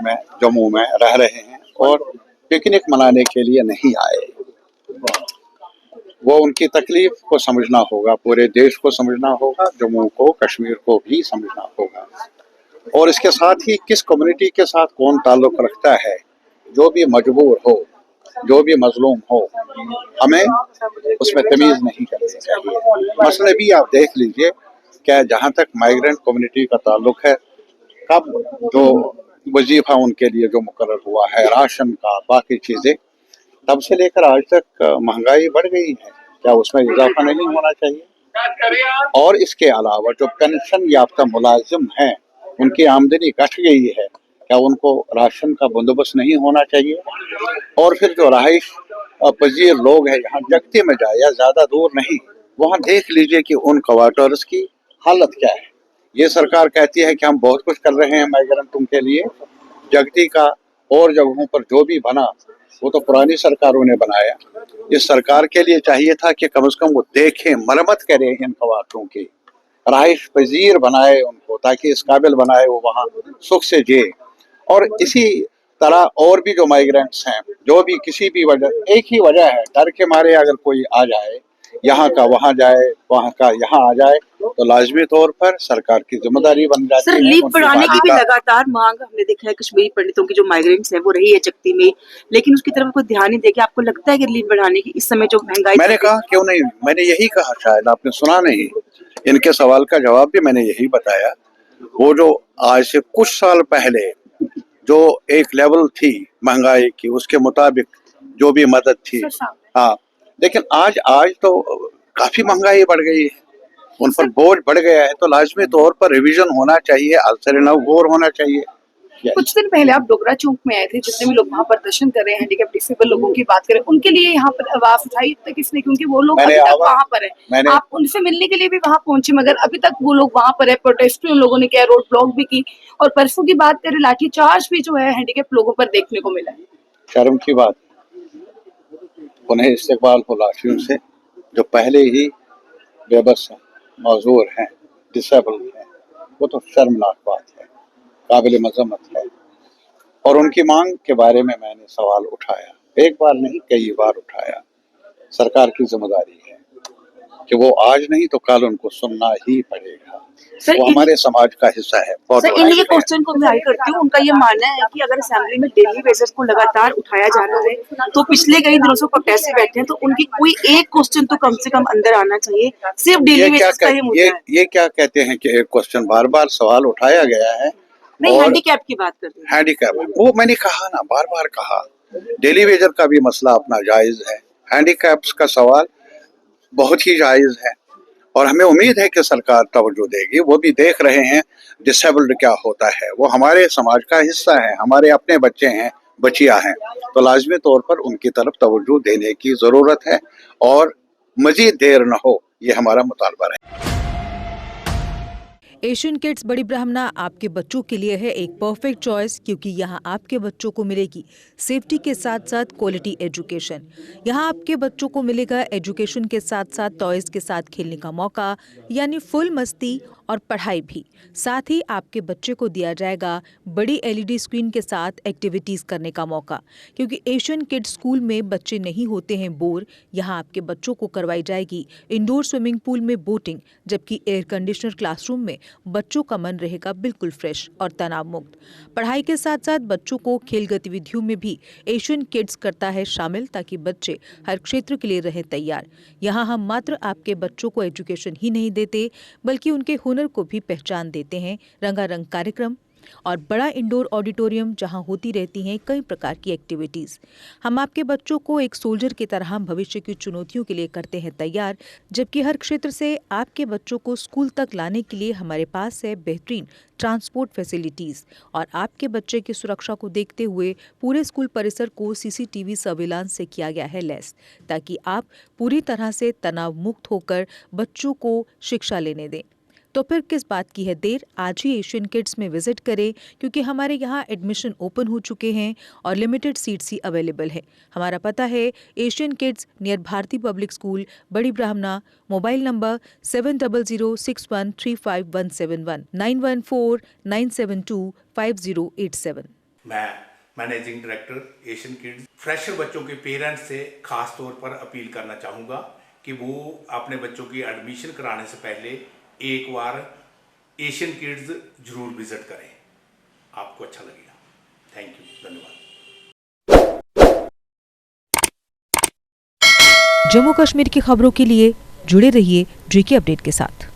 में जम्मू में रह रहे हैं और पिकनिक मनाने के लिए नहीं आए। वो उनकी तकलीफ को समझना होगा, पूरे देश को समझना होगा, जम्मू को कश्मीर को भी समझना होगा। और इसके साथ ही किस कम्युनिटी के साथ कौन ताल्लुक रखता है, जो भी मजबूर हो, जो भी मजलूम हो, हमें उसमें तमीज़ नहीं करनी चाहिए। मसले भी आप देख लीजिए, क्या जहाँ तक माइग्रेंट कम्युनिटी का ताल्लुक है, कब जो वजीफा उनके लिए जो मुकर्रर हुआ है, राशन का, बाकी चीज़ें, तब से लेकर आज तक महंगाई बढ़ गई है। क्या उसमें इजाफा नहीं होना चाहिए? और इसके अलावा जो पेंशन याफ्ता मुलाजिम हैं, उनकी आमदनी घट गई है, क्या उनको राशन का बंदोबस्त नहीं होना चाहिए? और फिर जो रहाइश पजीर लोग हैं, यहाँ जगती में जाए या ज्यादा दूर नहीं, वहाँ देख लीजिए कि उन क्वार्टर्स की हालत क्या है। ये सरकार कहती है कि हम बहुत कुछ कर रहे हैं माइग्रेंटों के लिए, जगती का और जगहों पर जो भी बना वो तो पुरानी सरकारों ने बनाया। इस सरकार के लिए चाहिए था कि कम से कम वो देखें, मरम्मत करें इन क्वार्टरों की, रहाइश पजीर बनाए उनको, ताकि इस काबिल बनाए वो वहाँ सुख से जिए। और इसी तरह और भी जो माइग्रेंट्स हैं, जो भी किसी भी वजह, एक ही वजह है, डर के मारे अगर कोई आ जाए, यहाँ का वहाँ जाए, वहाँ का यहाँ आ जाए, तो लाजमी तौर पर सरकार की जिम्मेदारी बन जाती है। सर, लीव बढ़ाने की भी लगातार मांग हमने देखा है कश्मीरी पंडितों की, जो माइग्रेंट्स हैं वो रही है जगती में, लेकिन उसकी तरफ कोई ध्यान नहीं देके आपको लगता है कि लीव बढ़ाने की इस समय जो महंगाई, मैंने कहा क्यों नहीं, मैंने यही कहा, शायद आपने सुना नहीं, इनके सवाल का जवाब भी मैंने यही बताया। वो जो आज से कुछ साल पहले जो एक लेवल थी महंगाई की, उसके मुताबिक जो भी मदद थी, हाँ, लेकिन आज तो काफी महंगाई बढ़ गई है, उन पर बोझ बढ़ गया है, तो लाजमी तौर पर रिवीजन होना चाहिए, अलसर नव गौर होना चाहिए। कुछ दिन पहले आप डोगरा चौक में आए थे, जितने भी लोग वहाँ प्रदर्शन कर रहे हैं, हैंडीकैप डिसेबल लोगों की बात करें, उनके लिए यहाँ पर आवाज उठाई तक किसने? क्योंकि वो लोग अभी तक वहाँ पर है, आप उनसे मिलने के लिए भी वहाँ पहुंचे, मगर अभी तक वो लोग वहाँ पर है। प्रोटेस्ट भी उन लोगों ने किया, रोड ब्लॉक भी की, और परसों की बात करें, लाठीचार्ज भी जो है हैंडीकैप लोगों पर देखने को मिला है। शर्म की बात, उन्हें इस्तेकबाल हो लाठियों से, जो पहले ही बेबस हैं, मौजूर हैं, डिसेबल हैं, वो तो शर्मनाक बात है, काबिल मजम्मत है। और उनकी मांग के बारे में मैंने सवाल उठाया, एक बार नहीं कई बार उठाया। सरकार की जिम्मेदारी है कि वो आज नहीं तो कल उनको सुनना ही पड़ेगा, वो हमारे समाज का हिस्सा है। सर, इनके क्वेश्चन को मैं करती हूँ, उनका ये मानना है कि अगर असेंबली में डेली बेसिस को लगातार उठाया जा रहा है, तो पिछले कई दिनों से प्रोटेस्ट से बैठे हैं, तो उनकी कोई एक क्वेश्चन तो कम से कम अंदर आना चाहिए। सिर्फ डेली बेसिस का ये मुद्दा है। ये क्या कहते हैं कि एक क्वेश्चन बार बार सवाल उठाया गया है? नहीं, हैंडीकैप की बात करते हैं। हैंडीकैप, वो मैंने कहा ना, बार बार कहा, डेली वेजर का भी मसला अपना जायज है, हैंडीकैप्स का सवाल बहुत ही जायज है, और हमें उम्मीद है कि सरकार तवज्जो देगी। वो भी देख रहे हैं डिसेबल्ड क्या होता है, वो हमारे समाज का हिस्सा है, हमारे अपने बच्चे हैं, बचिया हैं, तो लाजमी तौर पर उनकी तरफ तवज्जो देने की जरूरत है, और मजीद देर न हो, ये हमारा मुतालबा है। एशियन किड्स बड़ी ब्राह्मणा आपके बच्चों के लिए है एक परफेक्ट चॉइस, क्योंकि यहाँ आपके बच्चों को मिलेगी सेफ्टी के साथ साथ क्वालिटी एजुकेशन। यहाँ आपके बच्चों को मिलेगा एजुकेशन के साथ साथ टॉयज के साथ खेलने का मौका, यानी फुल मस्ती और पढ़ाई भी। साथ ही आपके बच्चे को दिया जाएगा बड़ी एलईडी स्क्रीन के साथ एक्टिविटीज़ करने का मौका, क्योंकि एशियन किड्स स्कूल में बच्चे नहीं होते हैं बोर। यहाँ आपके बच्चों को करवाई जाएगी इंडोर स्विमिंग पूल में बोटिंग, जबकि एयर कंडीशनर क्लासरूम में बच्चों का मन रहेगा बिल्कुल फ्रेश और तनाव मुक्त। पढ़ाई के साथ साथ बच्चों को खेल गतिविधियों में भी एशियन किड्स करता है शामिल, ताकि बच्चे हर क्षेत्र के लिए रहे तैयार। यहाँ हम मात्र आपके बच्चों को एजुकेशन ही नहीं देते, बल्कि उनके हुनर को भी पहचान देते हैं। रंगारंग कार्यक्रम और बड़ा इंडोर ऑडिटोरियम, जहां होती रहती हैं कई प्रकार की एक्टिविटीज। हम आपके बच्चों को एक सोल्जर की तरह भविष्य की चुनौतियों के लिए करते हैं तैयार, जबकि हर क्षेत्र से आपके बच्चों को स्कूल तक लाने के लिए हमारे पास है बेहतरीन ट्रांसपोर्ट फैसिलिटीज। और आपके बच्चे की सुरक्षा को देखते हुए पूरे स्कूल परिसर को सीसीटीवी सर्विलांस से किया गया है लैस, ताकि आप पूरी तरह से तनाव मुक्त होकर बच्चों को शिक्षा लेने दें। तो फिर किस बात की है देर, आज ही एशियन किड्स में विजिट करें, क्योंकि हमारे यहाँ एडमिशन ओपन हो चुके हैं और लिमिटेड सीट्स ही अवेलेबल है। हमारा पता है Asian kids near Bharti public school, Bari Brahmana. Mobile number 7006135171, 9149725087। मैं managing director Asian kids fresher बच्चों के पेरेंट्स से खास तौर पर अपील करना चाहूँगा कि वो अपने बच्चों की एडमिशन कराने से पहले एक बार एशियन किड्स जरूर विजिट करें, आपको अच्छा लगेगा। थैंक यू, धन्यवाद। जम्मू कश्मीर की खबरों के लिए जुड़े रहिए JK अपडेट के साथ।